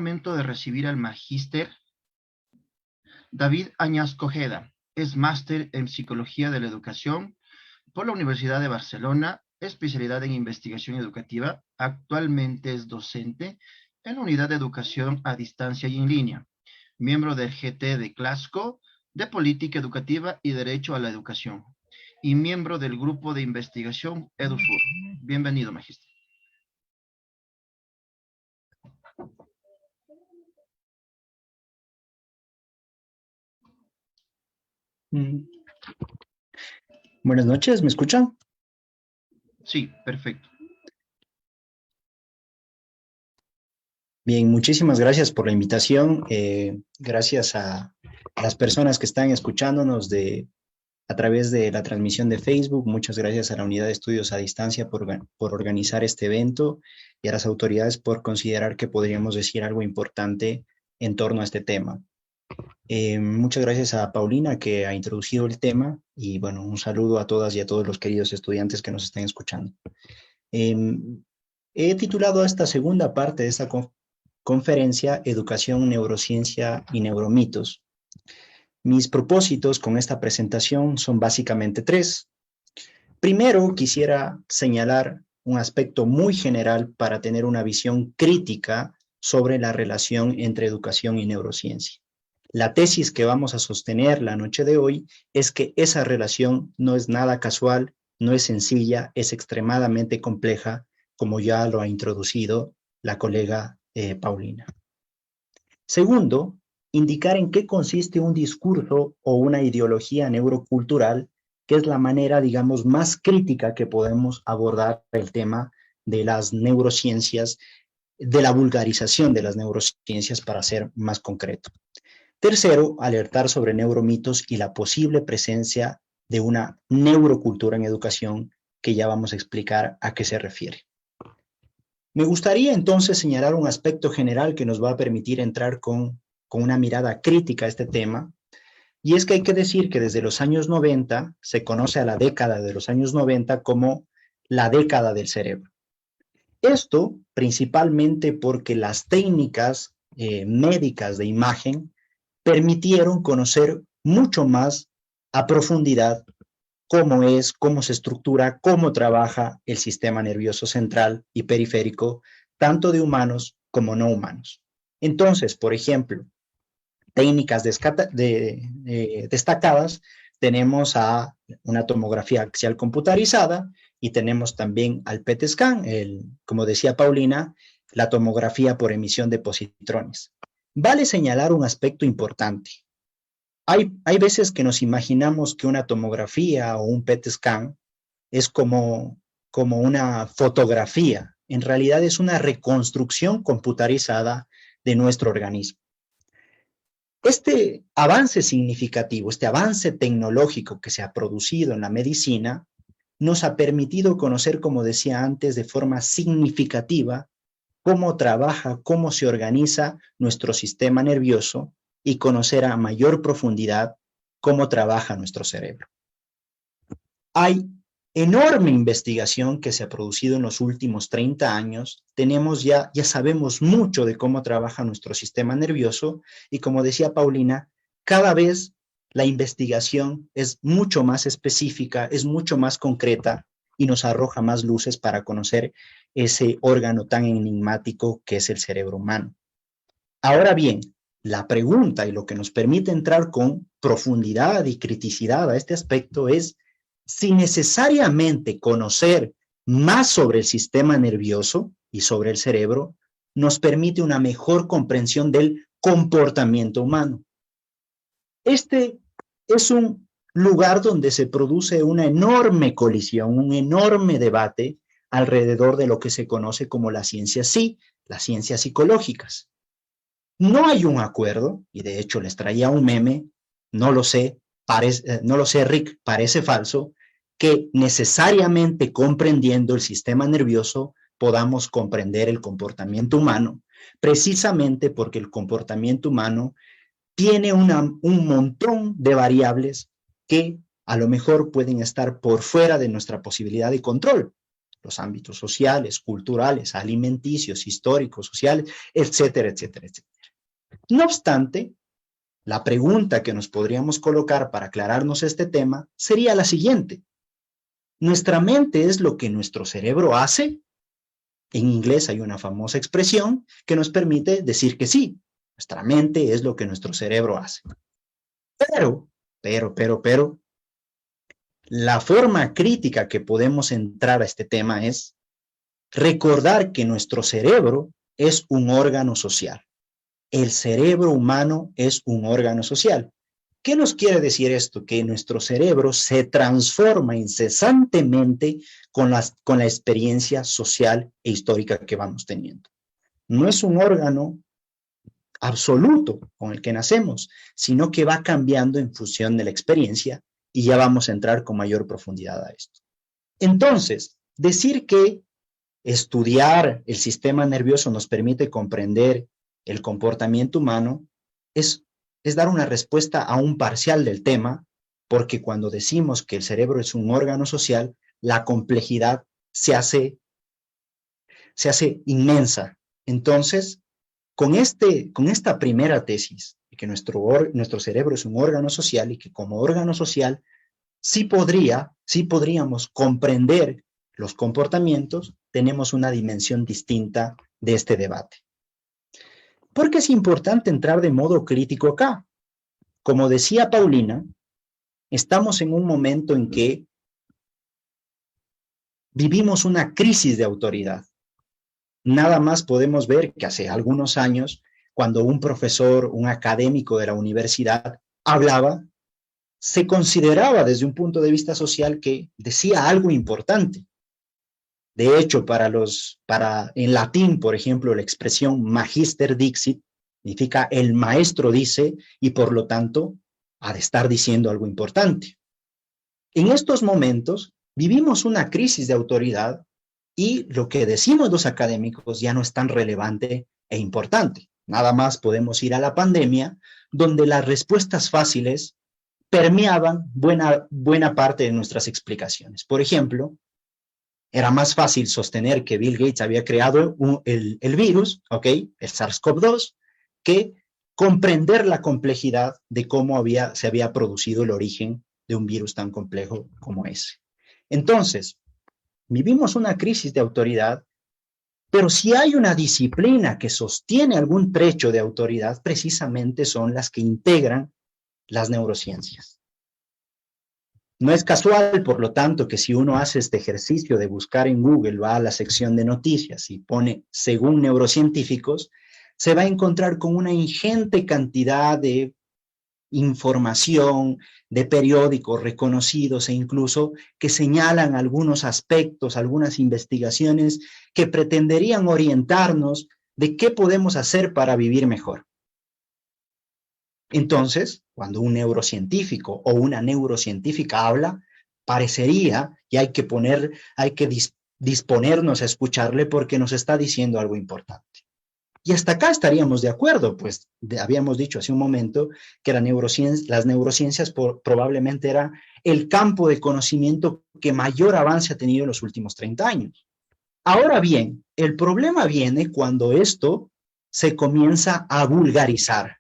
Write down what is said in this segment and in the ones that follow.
Momento de recibir al magíster David Añasco Ojeda. Es máster en Psicología de la Educación por la Universidad de Barcelona, especialidad en investigación educativa. Actualmente es docente en la Unidad de Educación a Distancia y en Línea, miembro del GT de Clasco, de Política Educativa y Derecho a la Educación, y miembro del Grupo de Investigación EduSur. Bienvenido, magíster. Buenas noches, ¿me escuchan? Sí, perfecto. Bien, muchísimas gracias por la invitación. Gracias a las personas que están escuchándonos a través de la transmisión de Facebook. Muchas gracias a la Unidad de Estudios a Distancia por organizar este evento y a las autoridades por considerar que podríamos decir algo importante en torno a este tema. Muchas gracias a Paulina que ha introducido el tema y bueno, un saludo a todas y a todos los queridos estudiantes que nos estén escuchando. He titulado esta segunda parte de esta conferencia Educación, Neurociencia y Neuromitos. Mis propósitos con esta presentación son básicamente tres. Primero, quisiera señalar un aspecto muy general para tener una visión crítica sobre la relación entre educación y neurociencia. La tesis que vamos a sostener la noche de hoy es que esa relación no es nada casual, no es sencilla, es extremadamente compleja, como ya lo ha introducido la colega Paulina. Segundo, indicar en qué consiste un discurso o una ideología neurocultural, que es la manera, digamos, más crítica que podemos abordar el tema de las neurociencias, de la vulgarización de las neurociencias para ser más concreto. Tercero, alertar sobre neuromitos y la posible presencia de una neurocultura en educación, que ya vamos a explicar a qué se refiere. Me gustaría entonces señalar un aspecto general que nos va a permitir entrar con una mirada crítica a este tema, y es que hay que decir que desde los años 90 se conoce a la década de los años 90 como la década del cerebro. Esto principalmente porque las técnicas médicas de imagen permitieron conocer mucho más a profundidad cómo se estructura, cómo trabaja el sistema nervioso central y periférico, tanto de humanos como no humanos. Entonces, por ejemplo, técnicas destacadas, tenemos a una tomografía axial computarizada y tenemos también al PET scan, como decía Paulina, la tomografía por emisión de positrones. Vale señalar un aspecto importante. Hay veces que nos imaginamos que una tomografía o un PET scan es como una fotografía. En realidad es una reconstrucción computarizada de nuestro organismo. Este avance significativo, este avance tecnológico que se ha producido en la medicina, nos ha permitido conocer, como decía antes, de forma significativa cómo trabaja, cómo se organiza nuestro sistema nervioso y conocer a mayor profundidad cómo trabaja nuestro cerebro. Hay enorme investigación que se ha producido en los últimos 30 años. Ya sabemos mucho de cómo trabaja nuestro sistema nervioso y, como decía Paulina, cada vez la investigación es mucho más específica, es mucho más concreta y nos arroja más luces para conocer ese órgano tan enigmático que es el cerebro humano. Ahora bien, la pregunta y lo que nos permite entrar con profundidad y criticidad a este aspecto es si necesariamente conocer más sobre el sistema nervioso y sobre el cerebro nos permite una mejor comprensión del comportamiento humano. Este es un lugar donde se produce una enorme colisión, un enorme debate alrededor de lo que se conoce como las ciencias psicológicas. No hay un acuerdo, y de hecho les traía un meme, no lo sé, Rick, parece falso, que necesariamente comprendiendo el sistema nervioso podamos comprender el comportamiento humano, precisamente porque el comportamiento humano tiene un montón de variables que a lo mejor pueden estar por fuera de nuestra posibilidad de control. los ámbitos sociales, culturales, alimenticios, históricos, sociales, etcétera, etcétera, etcétera. No obstante, la pregunta que nos podríamos colocar para aclararnos este tema sería la siguiente. ¿Nuestra mente es lo que nuestro cerebro hace? En inglés hay una famosa expresión que nos permite decir que sí, nuestra mente es lo que nuestro cerebro hace. Pero, la forma crítica que podemos entrar a este tema es recordar que nuestro cerebro es un órgano social. El cerebro humano es un órgano social. ¿Qué nos quiere decir esto? Que nuestro cerebro se transforma incesantemente con la experiencia social e histórica que vamos teniendo. No es un órgano absoluto con el que nacemos, sino que va cambiando en función de la experiencia y ya vamos a entrar con mayor profundidad a esto. Entonces, decir que estudiar el sistema nervioso nos permite comprender el comportamiento humano es dar una respuesta a un parcial del tema, porque cuando decimos que el cerebro es un órgano social, la complejidad se hace inmensa. Entonces, con esta primera tesis, de que nuestro cerebro es un órgano social y que como órgano social sí podríamos comprender los comportamientos, tenemos una dimensión distinta de este debate. ¿Por qué es importante entrar de modo crítico acá? Como decía Paulina, estamos en un momento en que vivimos una crisis de autoridad. Nada más podemos ver que hace algunos años, cuando un profesor, un académico de la universidad hablaba, se consideraba desde un punto de vista social que decía algo importante. De hecho, en latín, por ejemplo, la expresión magister dixit significa el maestro dice y por lo tanto ha de estar diciendo algo importante. En estos momentos vivimos una crisis de autoridad y lo que decimos los académicos ya no es tan relevante e importante. Nada más podemos ir a la pandemia, donde las respuestas fáciles permeaban buena parte de nuestras explicaciones. Por ejemplo, era más fácil sostener que Bill Gates había creado el virus, ¿ok? El SARS-CoV-2, que comprender la complejidad de cómo se había producido el origen de un virus tan complejo como ese. Entonces, vivimos una crisis de autoridad, pero si hay una disciplina que sostiene algún trecho de autoridad, precisamente son las que integran las neurociencias. No es casual, por lo tanto, que si uno hace este ejercicio de buscar en Google, va a la sección de noticias y pone según neurocientíficos, se va a encontrar con una ingente cantidad de información, de periódicos reconocidos e incluso que señalan algunos aspectos, algunas investigaciones que pretenderían orientarnos de qué podemos hacer para vivir mejor. Entonces, cuando un neurocientífico o una neurocientífica habla, parecería y hay que disponernos a escucharle porque nos está diciendo algo importante. Y hasta acá estaríamos de acuerdo, pues habíamos dicho hace un momento que las neurociencias probablemente era el campo de conocimiento que mayor avance ha tenido en los últimos 30 años. Ahora bien, el problema viene cuando esto se comienza a vulgarizar,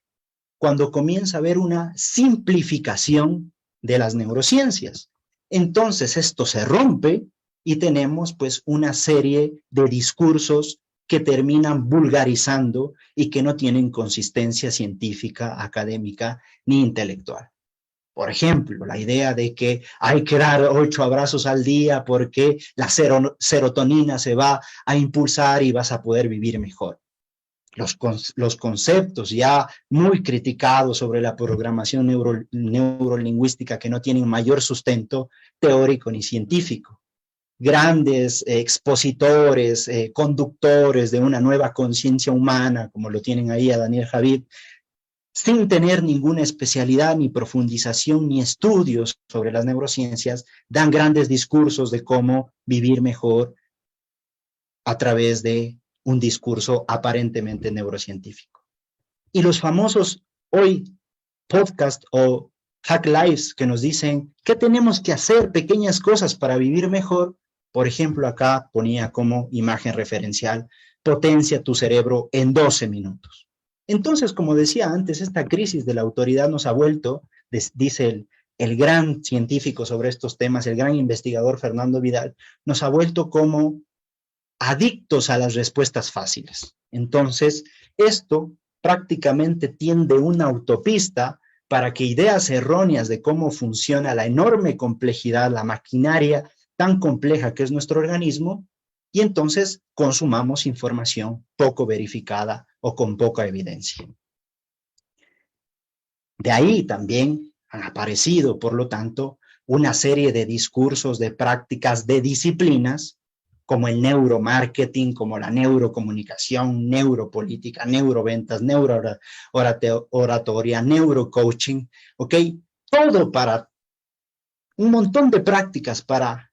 cuando comienza a haber una simplificación de las neurociencias. Entonces esto se rompe y tenemos pues una serie de discursos que terminan vulgarizando y que no tienen consistencia científica, académica ni intelectual. Por ejemplo, la idea de que hay que dar 8 abrazos al día porque la serotonina se va a impulsar y vas a poder vivir mejor. Los conceptos ya muy criticados sobre la programación neurolingüística que no tienen mayor sustento teórico ni científico. Grandes expositores, conductores de una nueva conciencia humana, como lo tienen ahí a Daniel Javid, sin tener ninguna especialidad, ni profundización, ni estudios sobre las neurociencias, dan grandes discursos de cómo vivir mejor a través de un discurso aparentemente neurocientífico. Y los famosos hoy podcast o Hack Lives que nos dicen qué tenemos que hacer, pequeñas cosas para vivir mejor, Por ejemplo, acá ponía como imagen referencial, potencia tu cerebro en 12 minutos. Entonces, como decía antes, esta crisis de la autoridad nos ha vuelto, dice el gran científico sobre estos temas, el gran investigador Fernando Vidal, nos ha vuelto como adictos a las respuestas fáciles. Entonces, esto prácticamente tiende una autopista para que ideas erróneas de cómo funciona la enorme complejidad, la maquinaria tan compleja que es nuestro organismo, y entonces consumamos información poco verificada o con poca evidencia. De ahí también han aparecido, por lo tanto, una serie de discursos, de prácticas, de disciplinas, como el neuromarketing, como la neurocomunicación, neuropolítica, neuroventas, neurooratoria, neurocoaching, ¿ok? Todo para un montón de prácticas para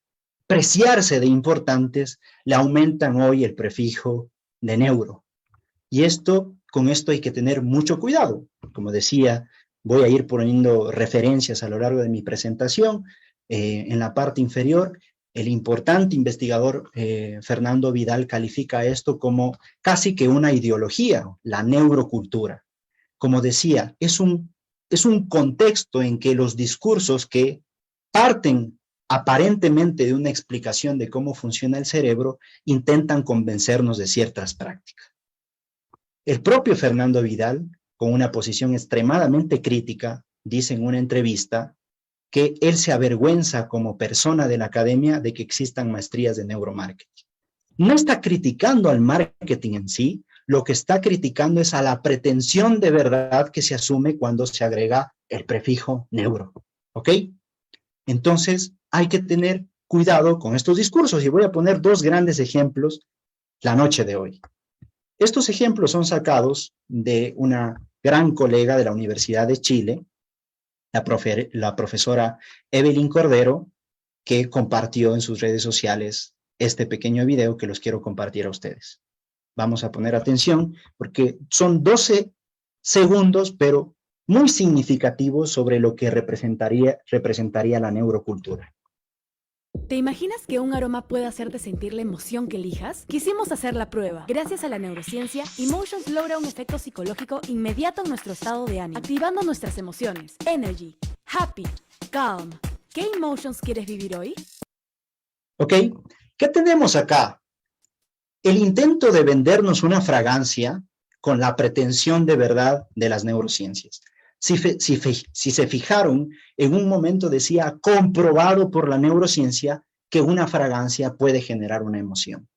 preciarse de importantes, le aumentan hoy el prefijo de neuro. Y con esto hay que tener mucho cuidado. Como decía, voy a ir poniendo referencias a lo largo de mi presentación. En la parte inferior, el importante investigador Fernando Vidal califica esto como casi que una ideología, la neurocultura. Como decía, es un contexto en que los discursos que parten aparentemente de una explicación de cómo funciona el cerebro intentan convencernos de ciertas prácticas. El propio Fernando Vidal, con una posición extremadamente crítica, dice en una entrevista que él se avergüenza como persona de la academia de que existan maestrías de neuromarketing. No está criticando al marketing en sí, lo que está criticando es a la pretensión de verdad que se asume cuando se agrega el prefijo neuro, ¿ok? Entonces, hay que tener cuidado con estos discursos y voy a poner dos grandes ejemplos la noche de hoy. Estos ejemplos son sacados de una gran colega de la Universidad de Chile, la profesora Evelyn Cordero, que compartió en sus redes sociales este pequeño video que los quiero compartir a ustedes. Vamos a poner atención porque son 12 segundos, pero muy significativos sobre lo que representaría la neurocultura. ¿Te imaginas que un aroma puede hacerte sentir la emoción que elijas? Quisimos hacer la prueba. Gracias a la neurociencia, Emotions logra un efecto psicológico inmediato en nuestro estado de ánimo, activando nuestras emociones. Energy, happy, calm. ¿Qué emotions quieres vivir hoy? ¿Ok? ¿Qué tenemos acá? El intento de vendernos una fragancia con la pretensión de verdad de las neurociencias. Si se fijaron, en un momento decía comprobado por la neurociencia que una fragancia puede generar una emoción.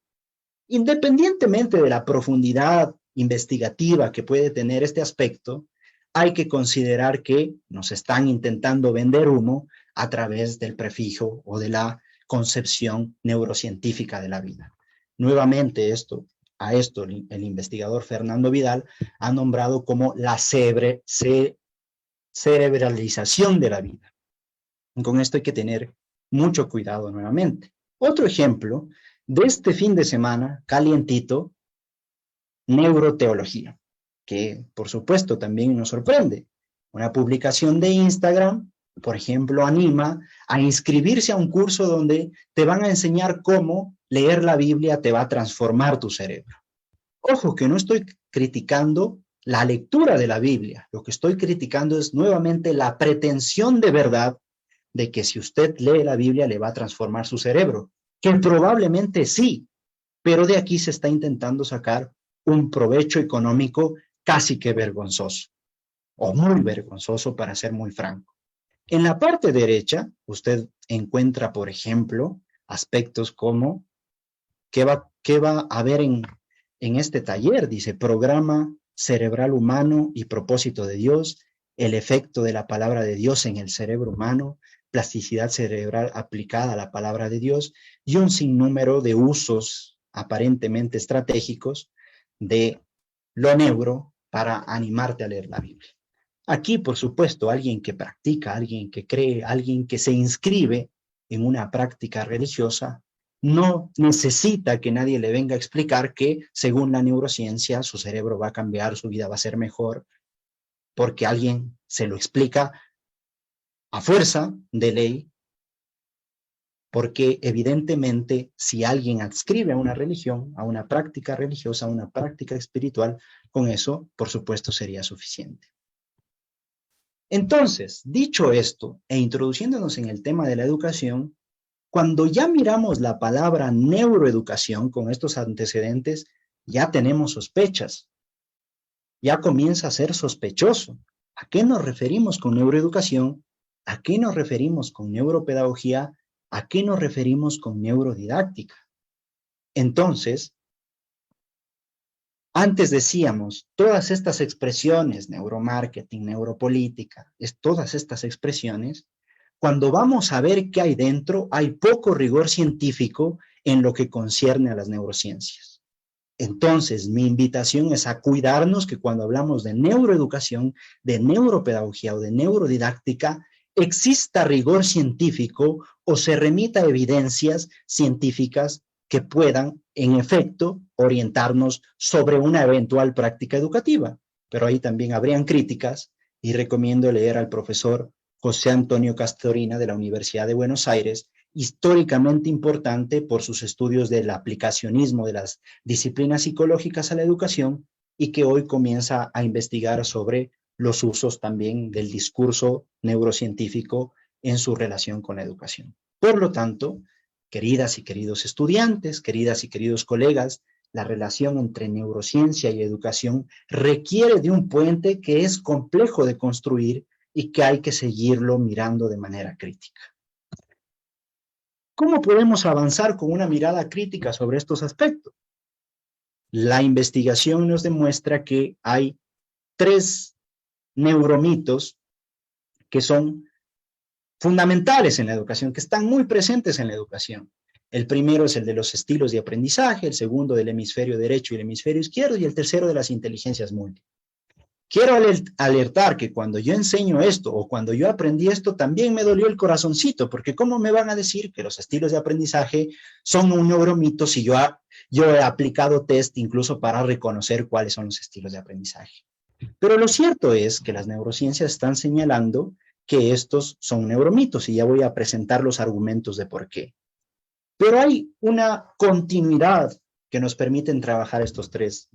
Independientemente de la profundidad investigativa que puede tener este aspecto, hay que considerar que nos están intentando vender humo a través del prefijo o de la concepción neurocientífica de la vida. Nuevamente el investigador Fernando Vidal ha nombrado como la cerebralización de la vida. Con esto hay que tener mucho cuidado nuevamente. Otro ejemplo de este fin de semana, calientito, neuroteología, que por supuesto también nos sorprende. Una publicación de Instagram, por ejemplo, anima a inscribirse a un curso donde te van a enseñar cómo leer la Biblia te va a transformar tu cerebro. Ojo, que no estoy criticando la lectura de la Biblia. Lo que estoy criticando es nuevamente la pretensión de verdad de que si usted lee la Biblia le va a transformar su cerebro, que probablemente sí, pero de aquí se está intentando sacar un provecho económico casi que vergonzoso, o muy vergonzoso para ser muy franco. En la parte derecha, usted encuentra, por ejemplo, aspectos como ¿qué va a haber en este taller? Dice, programa cerebral humano y propósito de Dios, el efecto de la palabra de Dios en el cerebro humano, plasticidad cerebral aplicada a la palabra de Dios y un sinnúmero de usos aparentemente estratégicos de lo neuro para animarte a leer la Biblia. Aquí, por supuesto, alguien que practica, alguien que cree, alguien que se inscribe en una práctica religiosa, no necesita que nadie le venga a explicar que, según la neurociencia, su cerebro va a cambiar, su vida va a ser mejor, porque alguien se lo explica a fuerza de ley porque evidentemente si alguien adscribe a una religión, a una práctica religiosa, a una práctica espiritual, con eso, por supuesto, sería suficiente. Entonces, dicho esto, e introduciéndonos en el tema de la educación, cuando ya miramos la palabra neuroeducación con estos antecedentes, ya tenemos sospechas. Ya comienza a ser sospechoso. ¿A qué nos referimos con neuroeducación? ¿A qué nos referimos con neuropedagogía? ¿A qué nos referimos con neurodidáctica? Entonces, antes decíamos, todas estas expresiones, neuromarketing, neuropolítica, todas estas expresiones, cuando vamos a ver qué hay dentro, hay poco rigor científico en lo que concierne a las neurociencias. Entonces, mi invitación es a cuidarnos que cuando hablamos de neuroeducación, de neuropedagogía o de neurodidáctica, exista rigor científico o se remita a evidencias científicas que puedan, en efecto, orientarnos sobre una eventual práctica educativa. Pero ahí también habrían críticas y recomiendo leer al profesor José Antonio Castorina de la Universidad de Buenos Aires, históricamente importante por sus estudios del aplicacionismo de las disciplinas psicológicas a la educación y que hoy comienza a investigar sobre los usos también del discurso neurocientífico en su relación con la educación. Por lo tanto, queridas y queridos estudiantes, queridas y queridos colegas, la relación entre neurociencia y educación requiere de un puente que es complejo de construir y que hay que seguirlo mirando de manera crítica. ¿Cómo podemos avanzar con una mirada crítica sobre estos aspectos? La investigación nos demuestra que hay 3 neuromitos que son fundamentales en la educación, que están muy presentes en la educación. El primero es el de los estilos de aprendizaje, el segundo del hemisferio derecho y el hemisferio izquierdo, y el tercero de las inteligencias múltiples. Quiero alertar que cuando yo enseño esto o cuando yo aprendí esto, también me dolió el corazoncito, porque ¿cómo me van a decir que los estilos de aprendizaje son un neuromito si yo he aplicado test incluso para reconocer cuáles son los estilos de aprendizaje? Pero lo cierto es que las neurociencias están señalando que estos son neuromitos y ya voy a presentar los argumentos de por qué. Pero hay una continuidad que nos permiten trabajar estos 3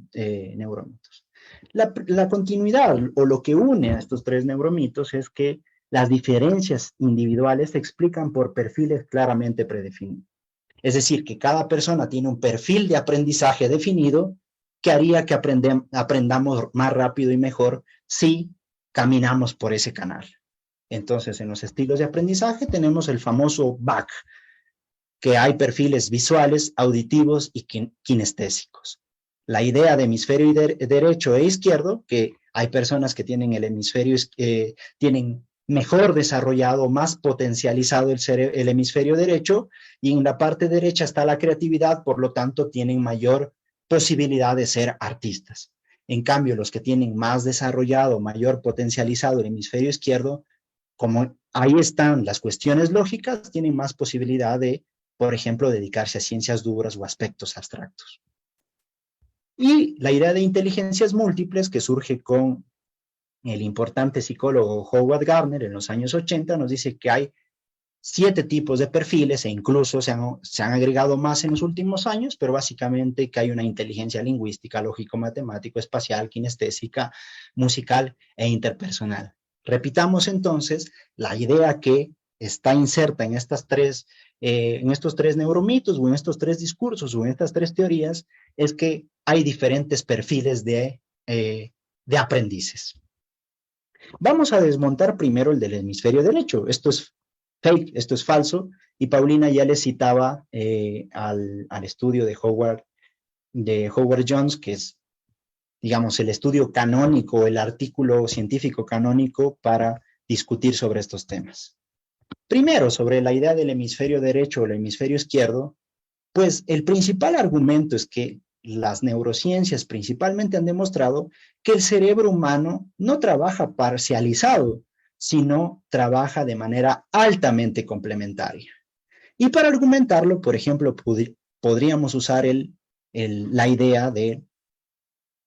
neuromitos. La continuidad o lo que une a estos 3 neuromitos es que las diferencias individuales se explican por perfiles claramente predefinidos. Es decir, que cada persona tiene un perfil de aprendizaje definido que haría que aprendamos más rápido y mejor si caminamos por ese canal. Entonces, en los estilos de aprendizaje tenemos el famoso BAC, que hay perfiles visuales, auditivos y kinestésicos. La idea de hemisferio derecho e izquierdo, que hay personas que tienen el hemisferio, tienen mejor desarrollado, más potencializado el hemisferio derecho, y en la parte derecha está la creatividad, por lo tanto tienen mayor posibilidad de ser artistas. En cambio, los que tienen más desarrollado, mayor potencializado el hemisferio izquierdo, como ahí están las cuestiones lógicas, tienen más posibilidad de, por ejemplo, dedicarse a ciencias duras o aspectos abstractos. Y la idea de inteligencias múltiples, que surge con el importante psicólogo Howard Gardner en los años 80, nos dice que hay 7 tipos de perfiles e incluso se han agregado más en los últimos años, pero básicamente que hay una inteligencia lingüística, lógico-matemático, espacial, kinestésica, musical e interpersonal. Repitamos entonces la idea que está inserta en estos 3 neuromitos o en estos 3 discursos o en estas 3 teorías, es que hay diferentes perfiles de aprendices. Vamos a desmontar primero el del hemisferio derecho. Esto es fake, esto es falso, y Paulina ya les citaba al estudio de Howard Jones, que es, digamos, el estudio canónico, el artículo científico canónico para discutir sobre estos temas. Primero, sobre la idea del hemisferio derecho o el hemisferio izquierdo, pues el principal argumento es que las neurociencias principalmente han demostrado que el cerebro humano no trabaja parcializado, sino trabaja de manera altamente complementaria. Y para argumentarlo, por ejemplo, podríamos usar la idea de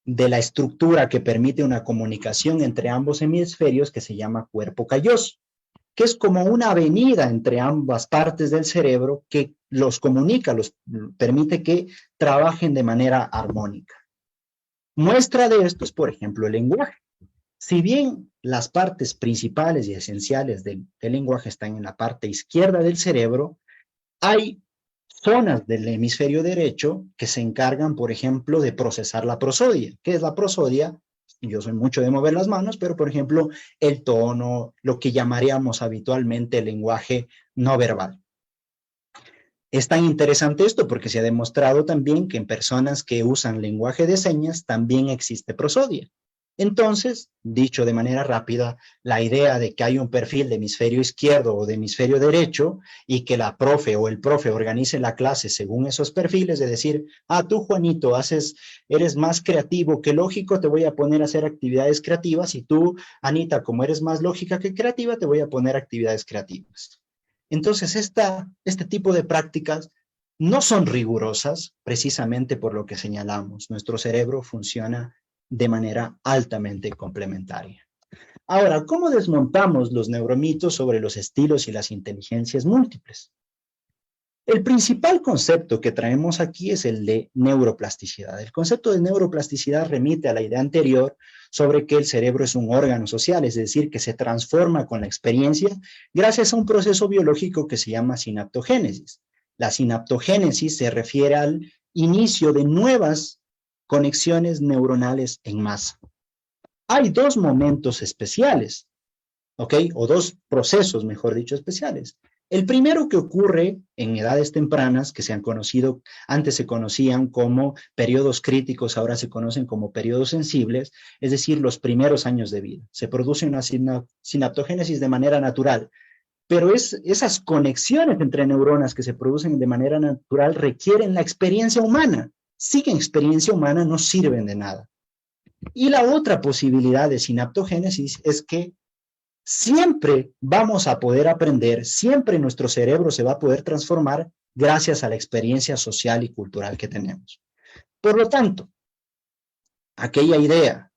la estructura que permite una comunicación entre ambos hemisferios que se llama cuerpo calloso. que es como una avenida entre ambas partes del cerebro que los comunica, los permite que trabajen de manera armónica. Muestra de esto es, por ejemplo, el lenguaje. Si bien las partes principales y esenciales del lenguaje están en la parte izquierda del cerebro, hay zonas del hemisferio derecho que se encargan, por ejemplo, de procesar la prosodia. ¿Qué es la prosodia? Yo soy mucho de mover las manos, pero, por ejemplo, el tono, lo que llamaríamos habitualmente el lenguaje no verbal. Es tan interesante esto porque se ha demostrado también que en personas que usan lenguaje de señas también existe prosodia. Entonces, dicho de manera rápida, la idea de que hay un perfil de hemisferio izquierdo o de hemisferio derecho y que la profe o el profe organice la clase según esos perfiles, de decir, tú Juanito, eres más creativo que lógico, te voy a poner a hacer actividades creativas, y tú, Anita, como eres más lógica que creativa, te voy a poner actividades creativas. Entonces, este tipo de prácticas no son rigurosas, precisamente por lo que señalamos. Nuestro cerebro funciona de manera altamente complementaria. Ahora, ¿cómo desmontamos los neuromitos sobre los estilos y las inteligencias múltiples? El principal concepto que traemos aquí es el de neuroplasticidad. El concepto de neuroplasticidad remite a la idea anterior sobre que el cerebro es un órgano social, es decir, que se transforma con la experiencia gracias a un proceso biológico que se llama sinaptogénesis. La sinaptogénesis se refiere al inicio de nuevas conexiones neuronales en masa. Hay dos momentos especiales, ¿ok? O dos procesos, mejor dicho, especiales. El primero que ocurre en edades tempranas, que se han conocido, antes se conocían como periodos críticos, ahora se conocen como periodos sensibles, es decir, los primeros años de vida. Se produce una sinaptogénesis de manera natural, pero esas conexiones entre neuronas que se producen de manera natural requieren la experiencia humana. Sin experiencia humana no sirven de nada. Y la otra posibilidad de sinaptogénesis es que siempre vamos a poder aprender, siempre nuestro cerebro se va a poder transformar gracias a la experiencia social y cultural que tenemos. Por lo tanto, aquella idea,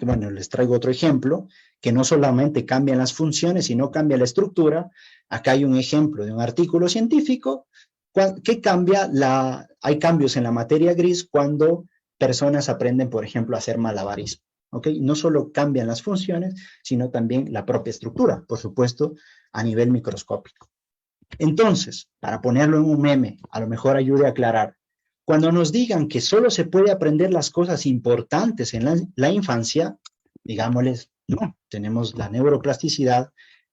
bueno, les traigo otro ejemplo, que no solamente cambian las funciones, sino cambia la estructura. Acá hay un ejemplo de un artículo científico que hay cambios en la materia gris cuando personas aprenden, por ejemplo, a hacer malabarismo. ¿Okay? No solo cambian las funciones, sino también la propia estructura, por supuesto, a nivel microscópico. Entonces, para ponerlo en un meme, a lo mejor ayude a aclarar, cuando nos digan que solo se puede aprender las cosas importantes en la infancia, digámosles, no, tenemos la neuroplasticidad,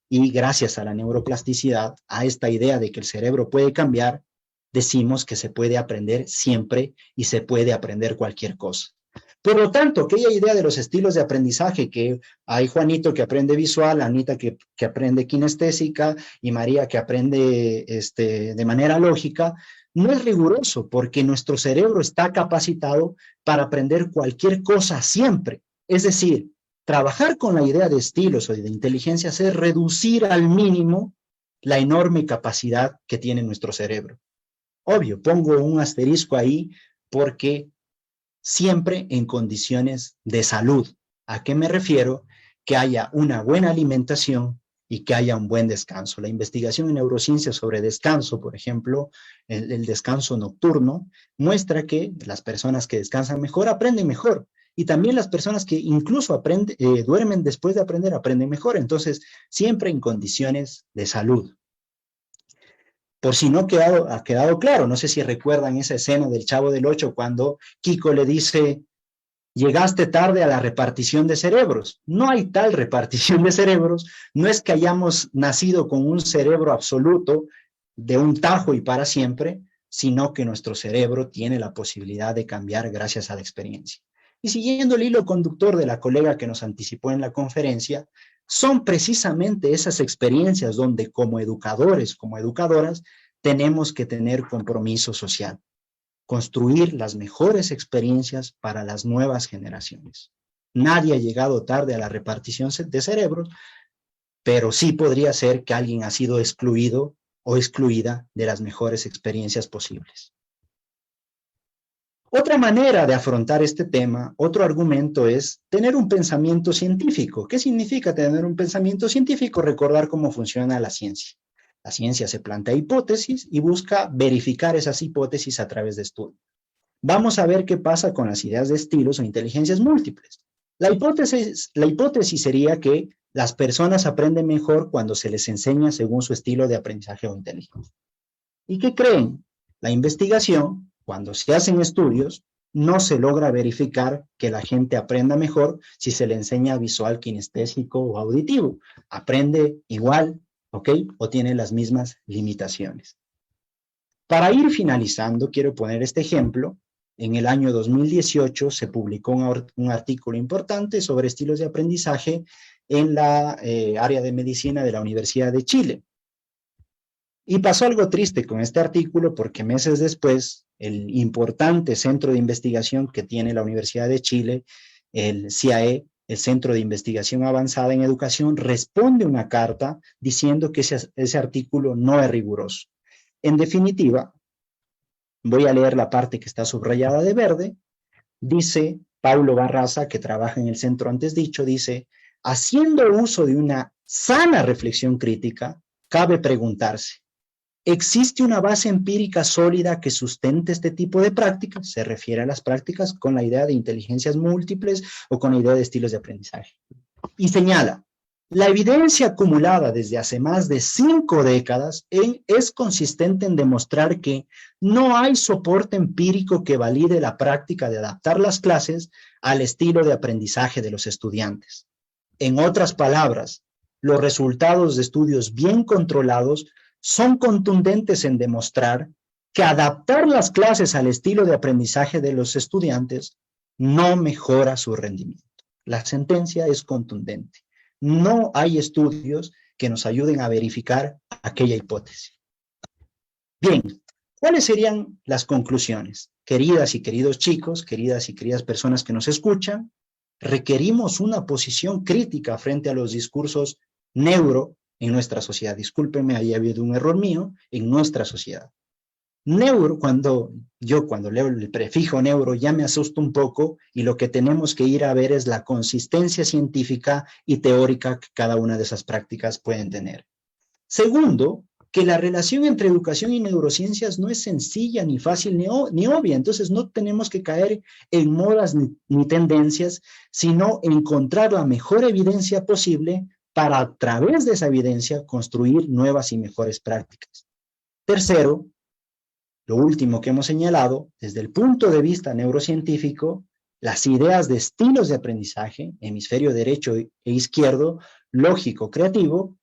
y gracias a la neuroplasticidad, a esta idea de que el cerebro puede cambiar, decimos que se puede aprender siempre y se puede aprender cualquier cosa. Por lo tanto, aquella idea de los estilos de aprendizaje, que hay Juanito que aprende visual, Anita que aprende kinestésica y María que aprende de manera lógica, no es riguroso porque nuestro cerebro está capacitado para aprender cualquier cosa siempre. Es decir, trabajar con la idea de estilos o de inteligencia es reducir al mínimo la enorme capacidad que tiene nuestro cerebro. Obvio, pongo un asterisco ahí porque siempre en condiciones de salud. ¿A qué me refiero? Que haya una buena alimentación y que haya un buen descanso. La investigación en neurociencia sobre descanso, por ejemplo, el descanso nocturno, muestra que las personas que descansan mejor aprenden mejor. Y también las personas que incluso duermen después de aprender, aprenden mejor. Entonces, siempre en condiciones de salud. Por si no ha quedado claro, no sé si recuerdan esa escena del Chavo del Ocho cuando Kiko le dice, llegaste tarde a la repartición de cerebros. No hay tal repartición de cerebros, no es que hayamos nacido con un cerebro absoluto de un tajo y para siempre, sino que nuestro cerebro tiene la posibilidad de cambiar gracias a la experiencia. Y siguiendo el hilo conductor de la colega que nos anticipó en la conferencia, son precisamente esas experiencias donde como educadores, como educadoras, tenemos que tener compromiso social, construir las mejores experiencias para las nuevas generaciones. Nadie ha llegado tarde a la repartición de cerebros, pero sí podría ser que alguien ha sido excluido o excluida de las mejores experiencias posibles. Otra manera de afrontar este tema, otro argumento es tener un pensamiento científico. ¿Qué significa tener un pensamiento científico? Recordar cómo funciona la ciencia. La ciencia se plantea hipótesis y busca verificar esas hipótesis a través de estudios. Vamos a ver qué pasa con las ideas de estilos o inteligencias múltiples. La hipótesis sería que las personas aprenden mejor cuando se les enseña según su estilo de aprendizaje o inteligencia. ¿Y qué creen? La investigación, cuando se hacen estudios, no se logra verificar que la gente aprenda mejor si se le enseña visual, kinestésico o auditivo. Aprende igual, ¿ok? O tiene las mismas limitaciones. Para ir finalizando, quiero poner este ejemplo. En el año 2018 se publicó un artículo importante sobre estilos de aprendizaje en la área de medicina de la Universidad de Chile. Y pasó algo triste con este artículo porque meses después, el importante centro de investigación que tiene la Universidad de Chile, el CIAE, el Centro de Investigación Avanzada en Educación, responde una carta diciendo que ese artículo no es riguroso. En definitiva, voy a leer la parte que está subrayada de verde. Dice Paulo Barraza, que trabaja en el centro antes dicho, dice, haciendo uso de una sana reflexión crítica, cabe preguntarse, ¿existe una base empírica sólida que sustente este tipo de prácticas? Se refiere a las prácticas con la idea de inteligencias múltiples o con la idea de estilos de aprendizaje. Y señala, la evidencia acumulada desde hace más de 5 décadas es consistente en demostrar que no hay soporte empírico que valide la práctica de adaptar las clases al estilo de aprendizaje de los estudiantes. En otras palabras, los resultados de estudios bien controlados son contundentes en demostrar que adaptar las clases al estilo de aprendizaje de los estudiantes no mejora su rendimiento. La sentencia es contundente. No hay estudios que nos ayuden a verificar aquella hipótesis. Bien, ¿cuáles serían las conclusiones? Queridas y queridos chicos, queridas y queridas personas que nos escuchan, requerimos una posición crítica frente a los discursos neuro en nuestra sociedad. Discúlpenme, ahí ha habido un error mío, en nuestra sociedad. Neuro, cuando leo el prefijo neuro ya me asusto un poco y lo que tenemos que ir a ver es la consistencia científica y teórica que cada una de esas prácticas pueden tener. Segundo, que la relación entre educación y neurociencias no es sencilla, ni fácil, ni obvia. Entonces no tenemos que caer en modas ni tendencias, sino encontrar la mejor evidencia posible para a través de esa evidencia construir nuevas y mejores prácticas. Tercero, lo último que hemos señalado, desde el punto de vista neurocientífico, las ideas de estilos de aprendizaje, hemisferio derecho e izquierdo, lógico, creativo,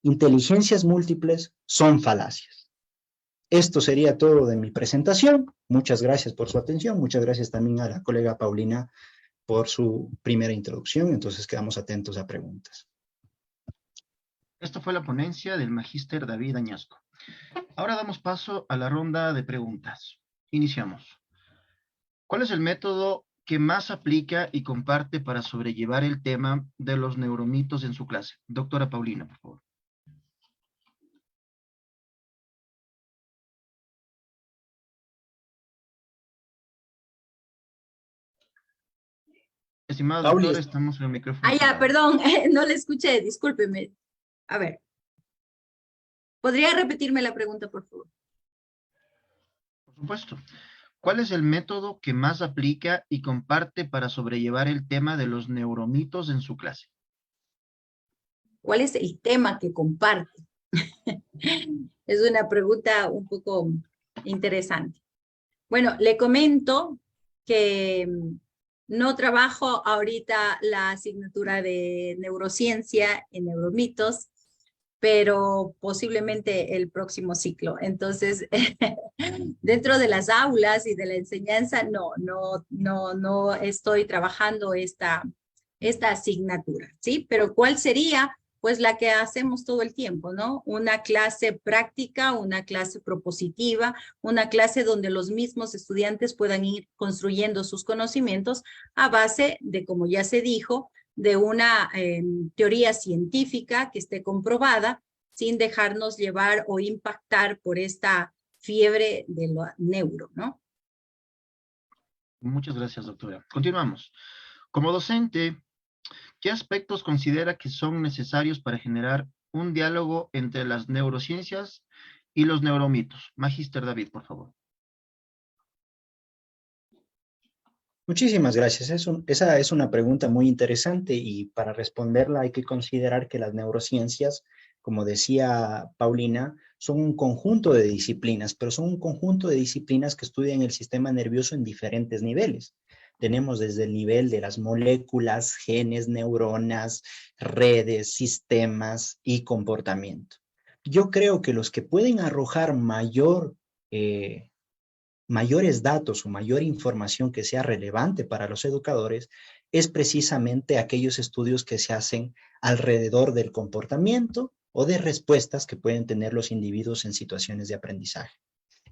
inteligencias múltiples, son falacias. Esto sería todo de mi presentación. Muchas gracias por su atención. Muchas gracias también a la colega Paulina por su primera introducción. Entonces quedamos atentos a preguntas. Esta fue la ponencia del magíster David Añasco. Ahora damos paso a la ronda de preguntas. Iniciamos. ¿Cuál es el método que más aplica y comparte para sobrellevar el tema de los neuromitos en su clase? Doctora Paulina, por favor. Estimada doctora, estamos en el micrófono. Ah, ya, perdón, no le escuché, discúlpeme. A ver. ¿Podría repetirme la pregunta, por favor? Por supuesto. ¿Cuál es el método que más aplica y comparte para sobrellevar el tema de los neuromitos en su clase? ¿Cuál es el tema que comparte? Es una pregunta un poco interesante. Bueno, le comento que no trabajo ahorita la asignatura de neurociencia en neuromitos, pero posiblemente el próximo ciclo. Entonces, dentro de las aulas y de la enseñanza, no estoy trabajando esta asignatura, ¿sí? Pero ¿cuál sería? Pues la que hacemos todo el tiempo, ¿no? Una clase práctica, una clase propositiva, una clase donde los mismos estudiantes puedan ir construyendo sus conocimientos a base de, como ya se dijo, de una teoría científica que esté comprobada sin dejarnos llevar o impactar por esta fiebre de lo neuro, ¿no? Muchas gracias, doctora. Continuamos. Como docente, ¿qué aspectos considera que son necesarios para generar un diálogo entre las neurociencias y los neuromitos? Magíster David, por favor. Muchísimas gracias. Esa es una pregunta muy interesante y para responderla hay que considerar que las neurociencias, como decía Paulina, son un conjunto de disciplinas, pero son un conjunto de disciplinas que estudian el sistema nervioso en diferentes niveles. Tenemos desde el nivel de las moléculas, genes, neuronas, redes, sistemas y comportamiento. Yo creo que los que pueden arrojar mayores datos o mayor información que sea relevante para los educadores es precisamente aquellos estudios que se hacen alrededor del comportamiento o de respuestas que pueden tener los individuos en situaciones de aprendizaje.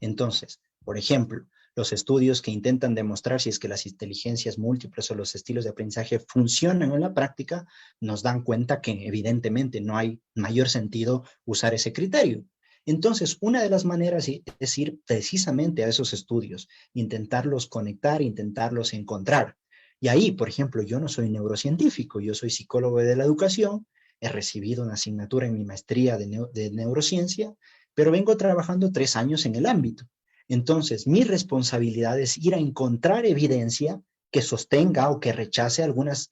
Entonces, por ejemplo, los estudios que intentan demostrar si es que las inteligencias múltiples o los estilos de aprendizaje funcionan en la práctica, nos dan cuenta que evidentemente no hay mayor sentido usar ese criterio. Entonces, una de las maneras es ir precisamente a esos estudios, intentarlos conectar, intentarlos encontrar. Y ahí, por ejemplo, yo no soy neurocientífico, yo soy psicólogo de la educación, he recibido una asignatura en mi maestría de neurociencia, pero vengo trabajando 3 años en el ámbito. Entonces, mi responsabilidad es ir a encontrar evidencia que sostenga o que rechace algunas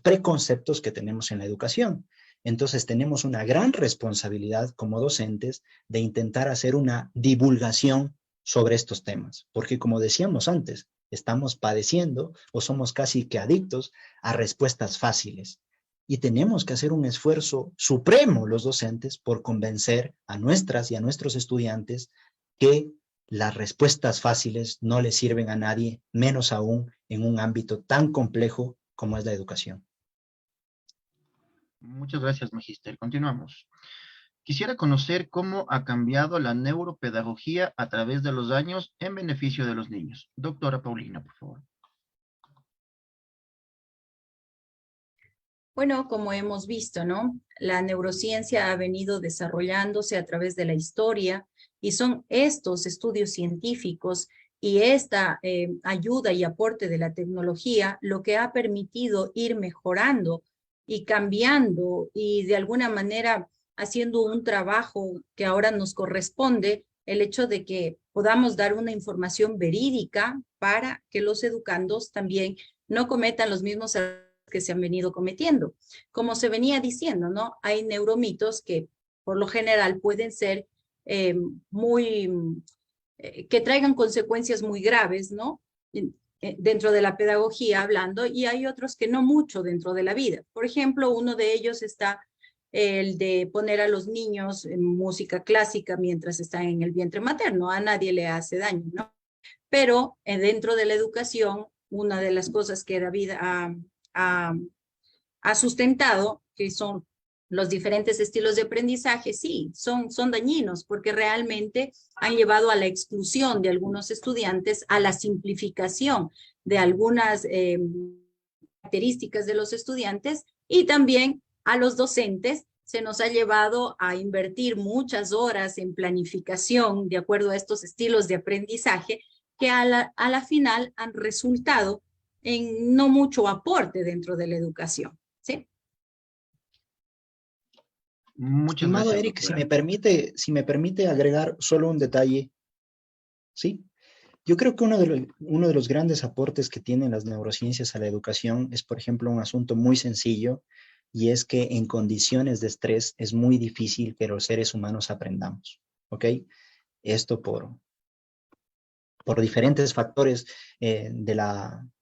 preconceptos que tenemos en la educación. Entonces tenemos una gran responsabilidad como docentes de intentar hacer una divulgación sobre estos temas, porque como decíamos antes, estamos padeciendo o somos casi que adictos a respuestas fáciles. Y tenemos que hacer un esfuerzo supremo los docentes por convencer a nuestras y a nuestros estudiantes que las respuestas fáciles no les sirven a nadie, menos aún en un ámbito tan complejo como es la educación. Muchas gracias, Magíster. Continuamos. Quisiera conocer cómo ha cambiado la neuropedagogía a través de los años en beneficio de los niños. Doctora Paulina, por favor. Bueno, como hemos visto, ¿no? La neurociencia ha venido desarrollándose a través de la historia y son estos estudios científicos y esta ayuda y aporte de la tecnología lo que ha permitido ir mejorando y cambiando y de alguna manera haciendo un trabajo que ahora nos corresponde, el hecho de que podamos dar una información verídica para que los educandos también no cometan los mismos errores que se han venido cometiendo. Como se venía diciendo, ¿no? Hay neuromitos que por lo general pueden ser que traigan consecuencias muy graves, ¿no? Dentro de la pedagogía hablando, y hay otros que no mucho dentro de la vida. Por ejemplo, uno de ellos está el de poner a los niños en música clásica mientras están en el vientre materno. A nadie le hace daño, ¿no? Pero dentro de la educación, una de las cosas que David ha sustentado, que son los diferentes estilos de aprendizaje, sí, son dañinos porque realmente han llevado a la exclusión de algunos estudiantes, a la simplificación de algunas características de los estudiantes y también a los docentes se nos ha llevado a invertir muchas horas en planificación de acuerdo a estos estilos de aprendizaje que a la final han resultado en no mucho aporte dentro de la educación, ¿sí? Muchas Estimado gracias, Eric, doctora. si me permite agregar solo un detalle, ¿sí? Yo creo que uno de los grandes aportes que tienen las neurociencias a la educación es, por ejemplo, un asunto muy sencillo, y es que en condiciones de estrés es muy difícil que los seres humanos aprendamos, ¿ok? Esto por diferentes factores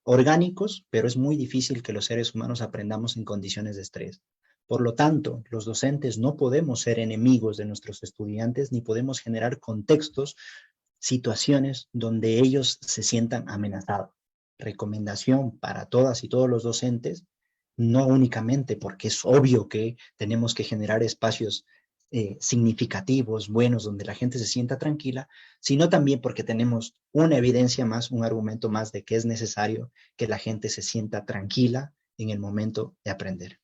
orgánicos, pero es muy difícil que los seres humanos aprendamos en condiciones de estrés. Por lo tanto, los docentes no podemos ser enemigos de nuestros estudiantes ni podemos generar contextos, situaciones donde ellos se sientan amenazados. Recomendación para todas y todos los docentes, no únicamente porque es obvio que tenemos que generar espacios significativos, buenos, donde la gente se sienta tranquila, sino también porque tenemos una evidencia más, un argumento más de que es necesario que la gente se sienta tranquila en el momento de aprender.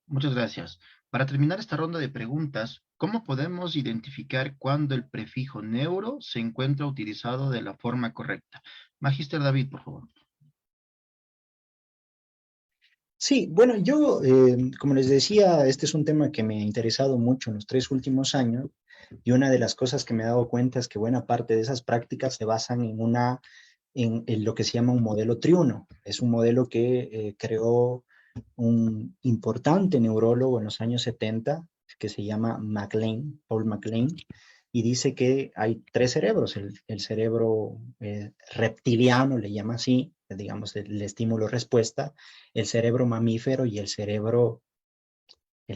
Muchas gracias. Para terminar esta ronda de preguntas, ¿cómo podemos identificar cuando el prefijo neuro se encuentra utilizado de la forma correcta? Magíster David, por favor. Sí, bueno, yo, como les decía, este es un tema que me ha interesado mucho en los 3 últimos años y una de las cosas que me he dado cuenta es que buena parte de esas prácticas se basan en lo que se llama un modelo triuno. Es un modelo que creó un importante neurólogo en los años 70 que se llama MacLean, Paul MacLean, y dice que hay 3 cerebros, el cerebro reptiliano, le llama así, digamos, el estímulo-respuesta, el cerebro mamífero y el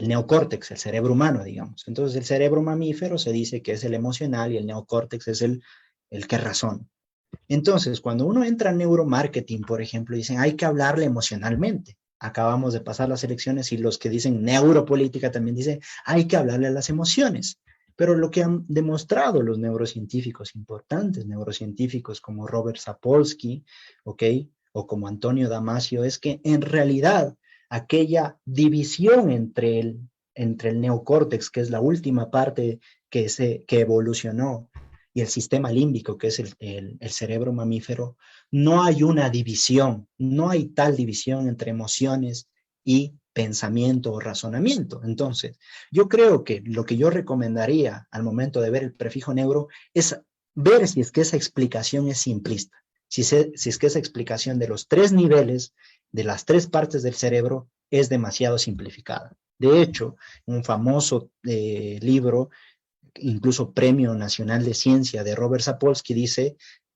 neocórtex, el cerebro humano, digamos. Entonces, el cerebro mamífero se dice que es el emocional y el neocórtex es el que razona. Entonces, cuando uno entra en neuromarketing, por ejemplo, dicen, hay que hablarle emocionalmente. Acabamos de pasar las elecciones y los que dicen neuropolítica también dicen, hay que hablarle a las emociones. Pero lo que han demostrado los neurocientíficos, importantes neurocientíficos como Robert Sapolsky, ¿ok? O como Antonio Damasio, es que en realidad aquella división entre el neocórtex, que es la última parte que evolucionó, y el sistema límbico, que es el cerebro mamífero, no hay una división, no hay tal división entre emociones y pensamiento o razonamiento. Entonces, yo creo que lo que yo recomendaría al momento de ver el prefijo neuro es ver si es que esa explicación es simplista, si es que esa explicación de los 3 niveles, de las 3 partes del cerebro, es demasiado simplificada. De hecho, un famoso libro, incluso Premio Nacional de Ciencia de Robert Sapolsky, dice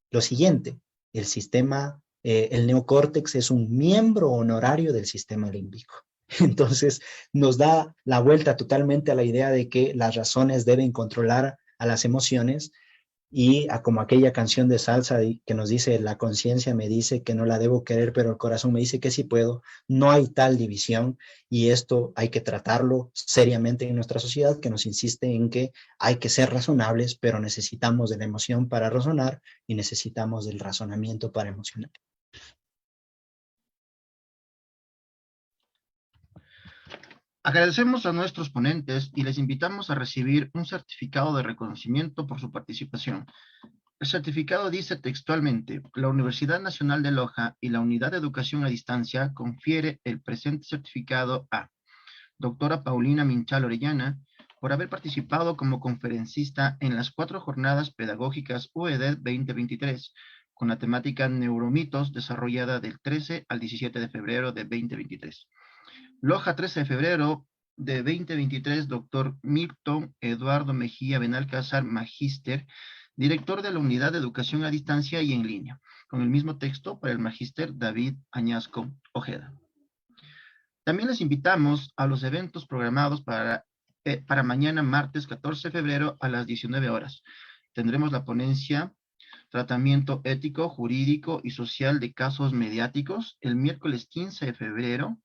lo siguiente: el neocórtex es un miembro honorario del sistema límbico. Entonces, nos da la vuelta totalmente a la idea de que las razones deben controlar a las emociones, y como aquella canción de salsa que nos dice, la conciencia me dice que no la debo querer, pero el corazón me dice que sí puedo. No hay tal división, y esto hay que tratarlo seriamente en nuestra sociedad, que nos insiste en que hay que ser razonables, pero necesitamos de la emoción para razonar y necesitamos del razonamiento para emocionar. Agradecemos a nuestros ponentes y les invitamos a recibir un certificado de reconocimiento por su participación. El certificado dice textualmente: la Universidad Nacional de Loja y la Unidad de Educación a Distancia confiere el presente certificado a doctora Paulina Minchal Orellana por haber participado como conferencista en las 4 jornadas pedagógicas UED 2023 con la temática Neuromitos, desarrollada del 13 al 17 de febrero de 2023. Loja, 13 de febrero de 2023, doctor Milton Eduardo Mejía Benalcázar, magíster, director de la Unidad de Educación a Distancia y en Línea, con el mismo texto para el magíster David Añasco Ojeda. También les invitamos a los eventos programados para mañana, martes 14 de febrero a las 19 horas. Tendremos la ponencia Tratamiento ético, jurídico y social de casos mediáticos el miércoles 15 de febrero.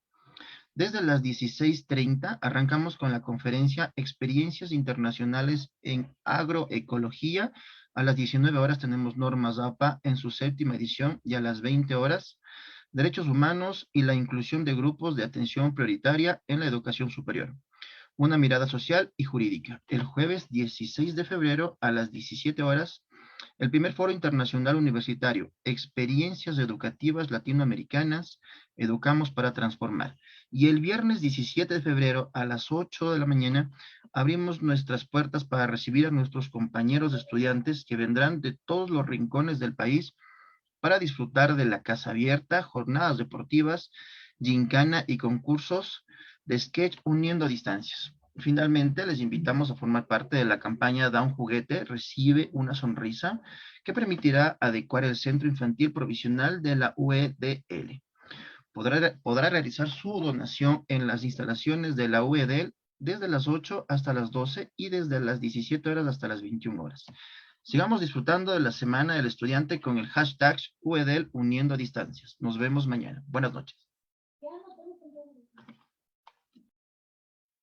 Desde las 16:30 arrancamos con la conferencia Experiencias Internacionales en Agroecología. A las 19 horas tenemos Norma Zapa en su 7ª edición, y a las 20 horas Derechos Humanos y la inclusión de grupos de atención prioritaria en la educación superior. Una mirada social y jurídica. El jueves 16 de febrero a las 17 horas, el primer Foro Internacional Universitario, Experiencias Educativas Latinoamericanas, Educamos para Transformar. Y el viernes 17 de febrero a las 8 de la mañana, abrimos nuestras puertas para recibir a nuestros compañeros estudiantes que vendrán de todos los rincones del país para disfrutar de la casa abierta, jornadas deportivas, gincana y concursos de sketch uniendo distancias. Finalmente, les invitamos a formar parte de la campaña Da un juguete, recibe una sonrisa, que permitirá adecuar el Centro Infantil Provisional de la UEDL. Podrá realizar su donación en las instalaciones de la UEDL desde las 8 hasta las 12 y desde las 17 horas hasta las 21 horas. Sigamos disfrutando de la Semana del Estudiante con el hashtag UEDL Uniendo Distancias. Nos vemos mañana. Buenas noches.